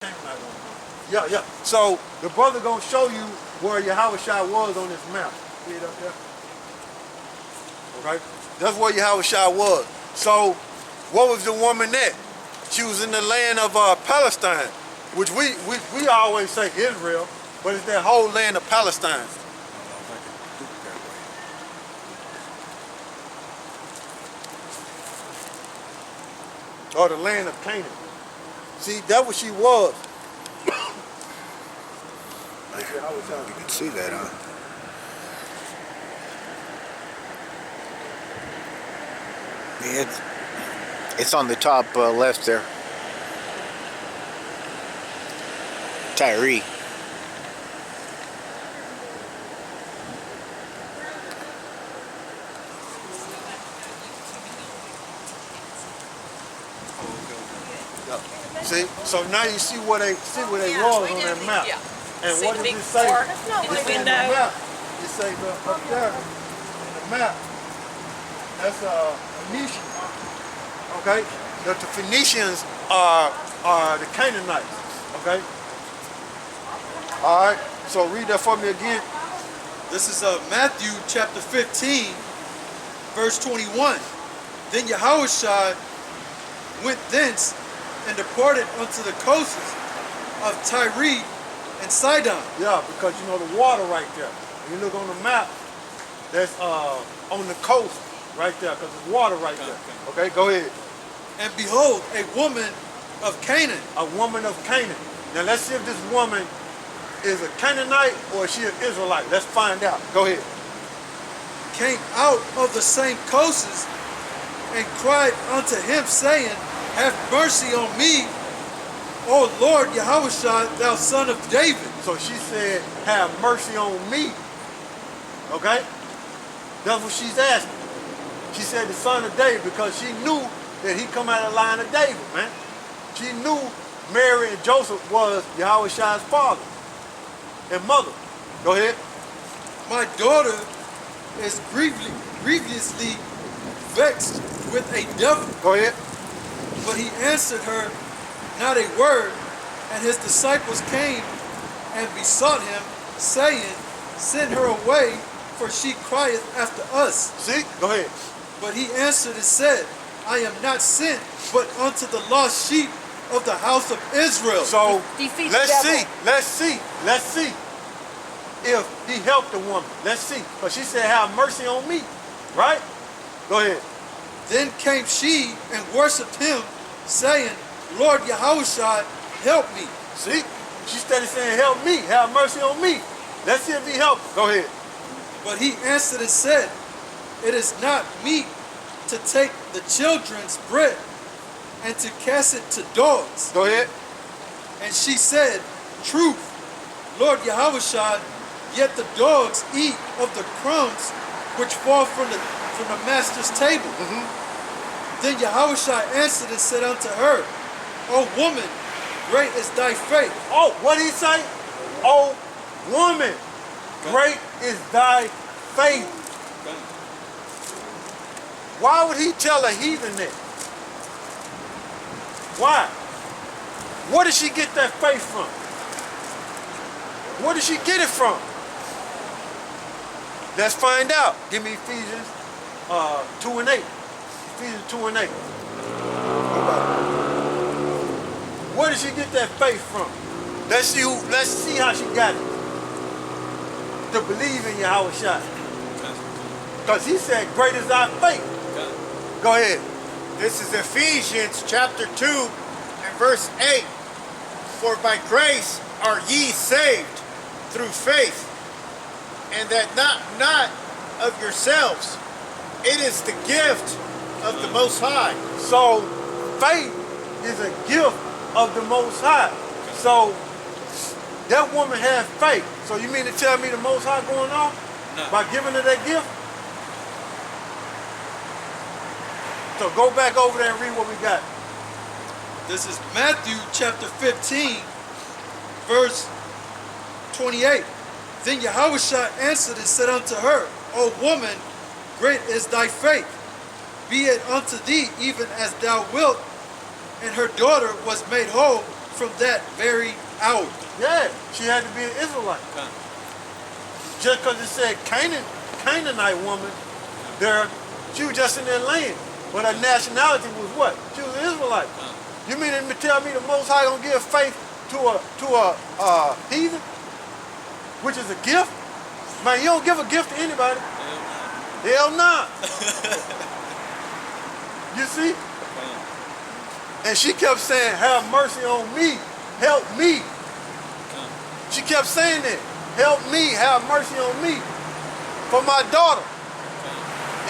Yeah, yeah. So the brother gonna show you where YAHAWASHI was on this map. See it up there? Okay? That's where YAHAWASHI was. So what was the woman at? She was in the land of Palestine, which we always say Israel, but it's that whole land of Palestine. Or the land of Canaan. See, that's what she was. You can see that, huh? Yeah, it's on the top left there. Tyree. See, so now you see where they was on that map. Yeah. And See what the does big it say? fork It in the say in window. map. It say up there in the map. That's Phoenician. Okay, the Phoenicians are the Canaanites. Okay. All right. So read that for me again. This is Matthew chapter 15, verse 21. Then Yahawashi went thence and departed unto the coasts of Tyre and Sidon. Yeah, because you know the water right there. When you look on the map, that's on the coast right there, because there's water right there. Okay, go ahead. And behold, a woman of Canaan. A woman of Canaan. Now let's see if this woman is a Canaanite or is she an Israelite. Let's find out. Go ahead. Came out of the same coasts and cried unto him, saying, have mercy on me, O Lord Yahawashi, thou son of David. So she said, have mercy on me. Okay? That's what she's asking. She said the son of David because she knew that he come out of the line of David, man. She knew Mary and Joseph was Yahawashi's father and mother. Go ahead. My daughter is grievously vexed with a devil. Go ahead. But he answered her not a word, and his disciples came and besought him, saying, send her away, for she crieth after us. See? Go ahead. But he answered and said, I am not sent, but unto the lost sheep of the house of Israel. So let's see if he helped the woman. Let's see. But she said, have mercy on me. Right? Go ahead. Then came she and worshipped him, saying, Lord Yahawashi, help me. See? She started saying, help me, have mercy on me. Let's see if he helped. Go ahead. But he answered and said, it is not meet to take the children's bread and to cast it to dogs. Go ahead. And she said, truth, Lord Yahawashi, yet the dogs eat of the crumbs which fall from the master's table. Then Yahawashi answered and said unto her, O woman, great is thy faith. Oh, what did he say? Oh, woman, great is thy faith. Why would he tell a heathen that? Why? Where did she get that faith from? Where did she get it from? Let's find out. Give me Ephesians 2 and 8. Ephesians 2 and 8. Where did she get that faith from? Let's see how she got it. To believe in Yahawashi. Because he said, great is thy faith. Go ahead. This is Ephesians chapter 2 and verse 8. For by grace are ye saved through faith, and that not of yourselves. It is the gift of the Most High. So faith is a gift of the Most High. So that woman had faith. So you mean to tell me the Most High going on? No. By giving her that gift? So go back over there and read what we got. This is Matthew chapter 15, verse 28. Then Yahawashi answered and said unto her, O woman, great is thy faith. Be it unto thee even as thou wilt. And her daughter was made whole from that very hour. Yeah, she had to be an Israelite. Just because it said Canaanite woman there, she was just in their land. But her nationality was what? She was an Israelite. You mean to tell me the Most High gonna give faith to a heathen, which is a gift? Man, you don't give a gift to anybody. Hell nah. You see? And she kept saying, have mercy on me, help me. She kept saying that, help me, have mercy on me for my daughter.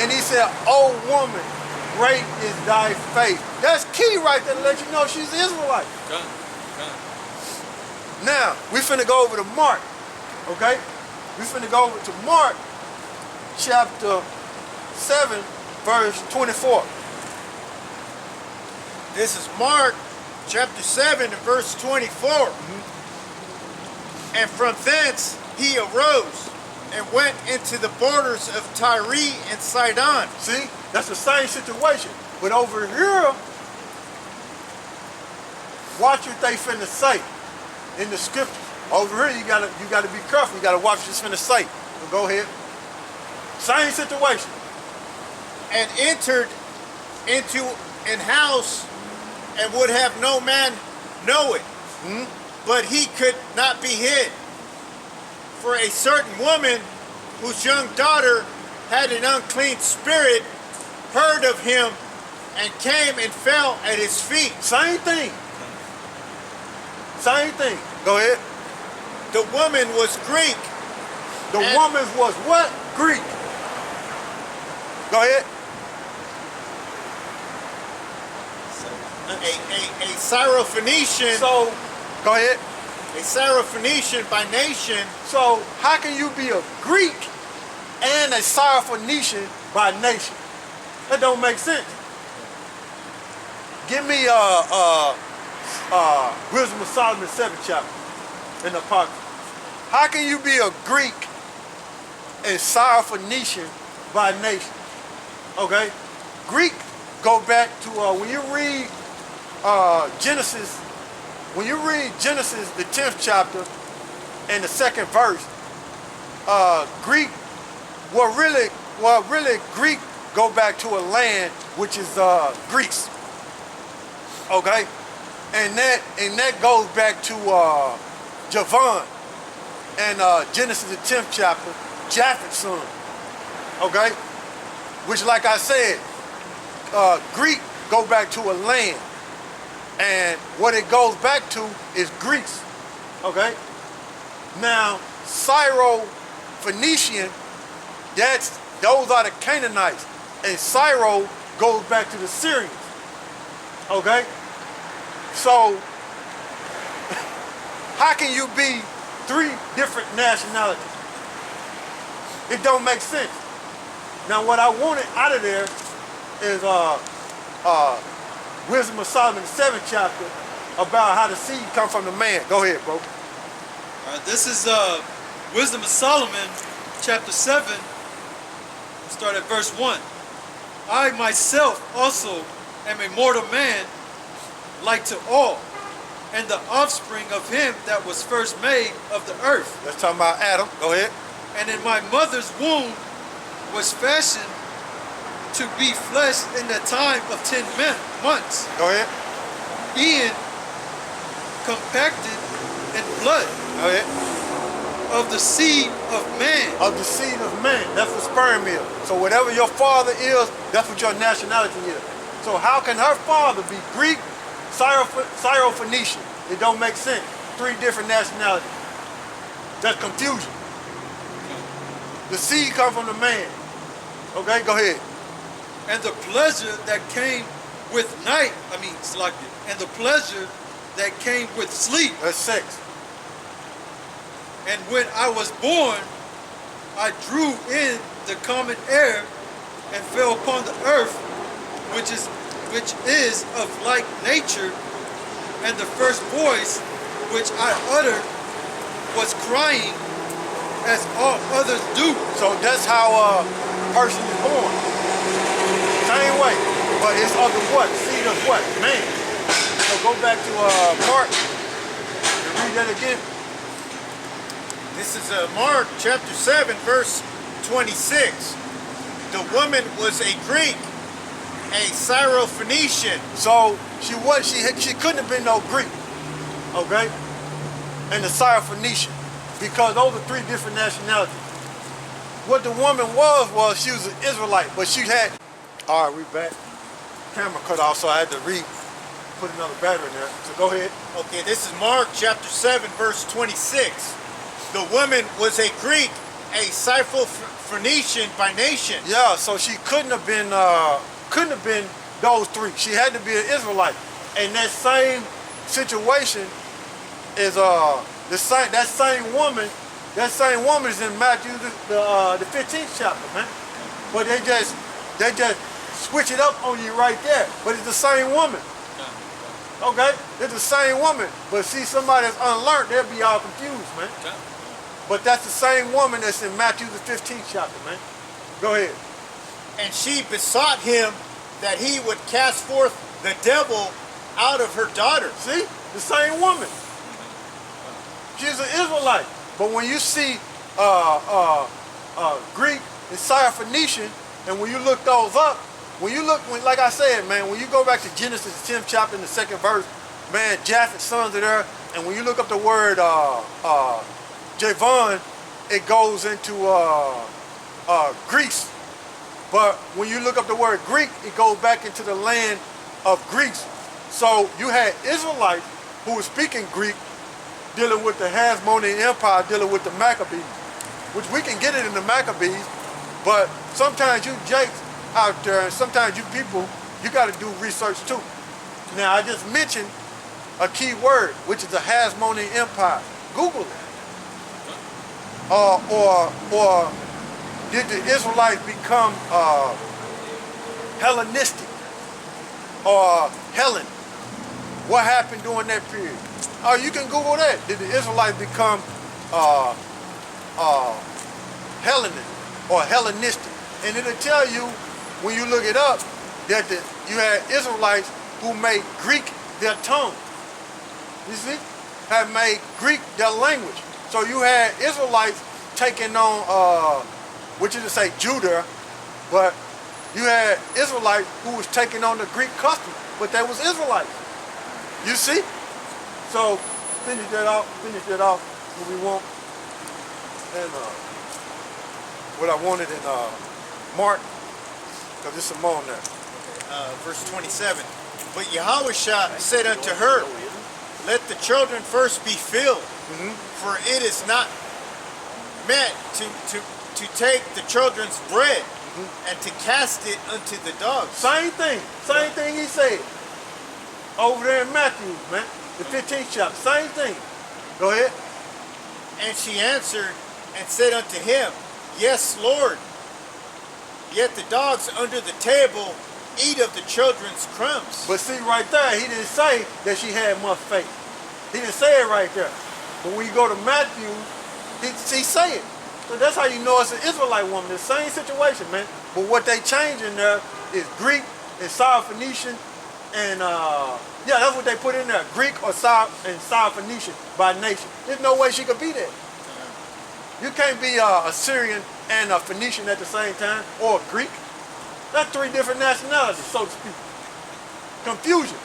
And he said, oh woman, great is thy faith. That's key right there to let you know she's an Israelite. Now, we finna go over to Mark, okay? We finna go over to Mark chapter 7, verse 24. This is Mark chapter 7 and verse 24. And from thence he arose and went into the borders of Tyre and Sidon. See, that's the same situation. But over here, watch what they finna say in the scriptures. Over here, you gotta be careful. You gotta watch what it's finna say. So go ahead. Same situation. And entered into an house and would have no man know it. But he could not be hid. For a certain woman whose young daughter had an unclean spirit heard of him and came and fell at his feet. Same thing. Same thing. Go ahead. The woman was Greek. The woman was what? Greek. Go ahead. A Syrophoenician. So, go ahead. A Syrophoenician by nation. So, how can you be a Greek and a Syrophoenician by nation? That don't make sense. Give me Wisdom of Solomon 7th chapter in the Apocrypha. How can you be a Greek and Syrophoenician by nation? Okay? Greek go back to when you read Genesis, the 10th chapter and the 2nd verse, Greek, really Greek go back to a land which is Greece. Okay? And that goes back to Javan and Genesis the 10th chapter, Japheth's son. Okay? Which, like I said, Greek go back to a land. And what it goes back to is Greece. Okay? Now, Syro-Phoenician, those are the Canaanites. And Syro goes back to the Syrians. Okay? So, how can you be three different nationalities? It don't make sense. Now, what I wanted out of there is Wisdom of Solomon, the 7th chapter, about how the seed come from the man. Go ahead, bro. All right, this is Wisdom of Solomon, chapter 7. We'll start at verse 1. I myself also am a mortal man, like to all, and the offspring of him that was first made of the earth. Let's talk about Adam. Go ahead. And in my mother's womb was fashioned to be flesh in the time of 10 months. Go ahead. Being compacted in blood. Go ahead. Of the seed of man. Of the seed of man. That's the sperm is. So whatever your father is, that's what your nationality is. So how can her father be Greek, Syro-Phoenician? It don't make sense. Three different nationalities. That's confusion. The seed come from the man. Okay, go ahead. And the pleasure that came with night, and the pleasure that came with sleep. That's sex. And when I was born, I drew in the common air and fell upon the earth, which is of like nature, and the first voice which I uttered was crying, as all others do. So that's how a person is born. Same way, but it's of the what? Seed of what? Man. So go back to Mark and read that again. This is Mark chapter 7, verse 26. The woman was a Greek, a Syrophoenician. So she couldn't have been no Greek, okay? And the Syrophoenician, because those are three different nationalities. What the woman was she was an Israelite, but she had, all right, we back. Camera cut off, so I had to put another battery in there. So go ahead. Okay, this is Mark chapter 7, verse 26. The woman was a Greek, a Syrophoenician by nation. Yeah, so she couldn't have been those three. She had to be an Israelite. And that same situation is that same woman is in Matthew the 15th chapter, man. But they just switch it up on you right there. But it's the same woman. Okay? It's the same woman. But see, somebody that's unlearned, they'll be all confused, man. But that's the same woman that's in Matthew the 15th chapter, man. Go ahead. And she besought him that he would cast forth the devil out of her daughter. See? The same woman. She's an Israelite. But when you see Greek and Syrophoenician, and when you look those up, like I said, man, when you go back to Genesis, the 10th chapter and the 2nd verse, man, Japheth's sons are there. And when you look up the word Javon, it goes into Greece. But when you look up the word Greek, it goes back into the land of Greece. So you had Israelites who were speaking Greek, dealing with the Hasmonean Empire, dealing with the Maccabees, which we can get it in the Maccabees, but sometimes you jakes out there, and sometimes you people, you got to do research too. Now, I just mentioned a key word, which is the Hasmonean Empire. Google it. Or did the Israelites become Hellenistic or Hellen? What happened during that period? Oh, you can Google that. Did the Israelites become Hellenic or Hellenistic? And it'll tell you, when you look it up, that you had Israelites who made Greek their tongue. You see? Had made Greek their language. So you had Israelites taking on, which is to say Judah, but you had Israelites who was taking on the Greek custom, but they was Israelites. You see? So finish that off what we want. And what I wanted in Mark, because there's some more on there. Verse 27. But YAHAWASHI said unto her, let the children first be filled, for it is not meant to take the children's bread and to cast it unto the dogs. Same thing he said. Over there in Matthew, man, the 15th chapter, same thing. Go ahead. And she answered and said unto him, yes, Lord, yet the dogs under the table eat of the children's crumbs. But see right there, he didn't say that she had much faith. He didn't say it right there. But when you go to Matthew, he say it. So that's how you know it's an Israelite woman. The same situation, man. But what they change in there is Greek and Syrophoenician and yeah, that's what they put in there. Greek or Syrophoenician by nation. There's no way she could be that. You can't be a Syrian and a Phoenician at the same time, or a Greek. That's three different nationalities, so to speak. Confusion.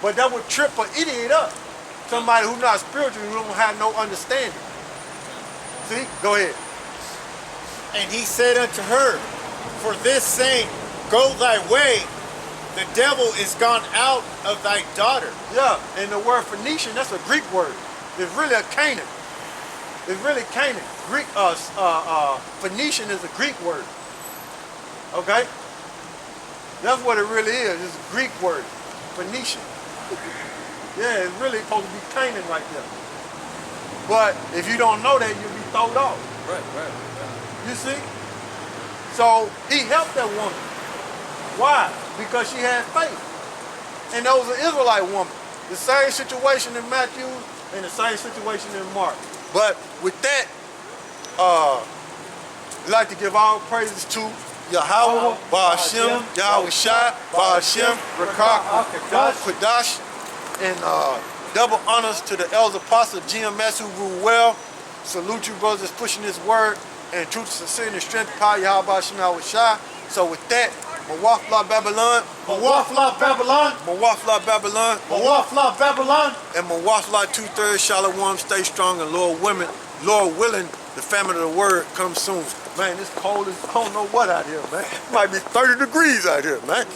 But that would trip an idiot up. Somebody who's not spiritual, who don't have no understanding. See? Go ahead. And he said unto her, for this saying, go thy way, the devil is gone out of thy daughter. Yeah, and the word Phoenician, that's a Greek word. It's really a Canaan. It's really Canaan. Greek, Phoenician is a Greek word. Okay? That's what it really is. It's a Greek word. Phoenician. Yeah, it's really supposed to be Canaan right there. But if you don't know that, you'll be thrown off. Right. You see? So he helped that woman. Why? Because she had faith. And that was an Israelite woman. The same situation in Matthew and the same situation in Mark. But with that, we'd like to give all praises to Yahawah, Ba'ashem, Yahawashi, Ba'ashem, Rakak, Kodash, And double honors to the elders apostle GMS who rule well. Salute you brothers pushing this word and truth, sincerity, and strength, power, YAHAWASHI. So with that, YAHAWAH Babylon, YAHAWAH Babylon, YAHAWAH Babylon, YAHAWAH Babylon, and YAHAWAH 2/3 Shalom. Stay strong, and Lord willing, the famine of the word comes soon. Man, it's cold as I don't know what out here, man. It might be 30 degrees out here, man.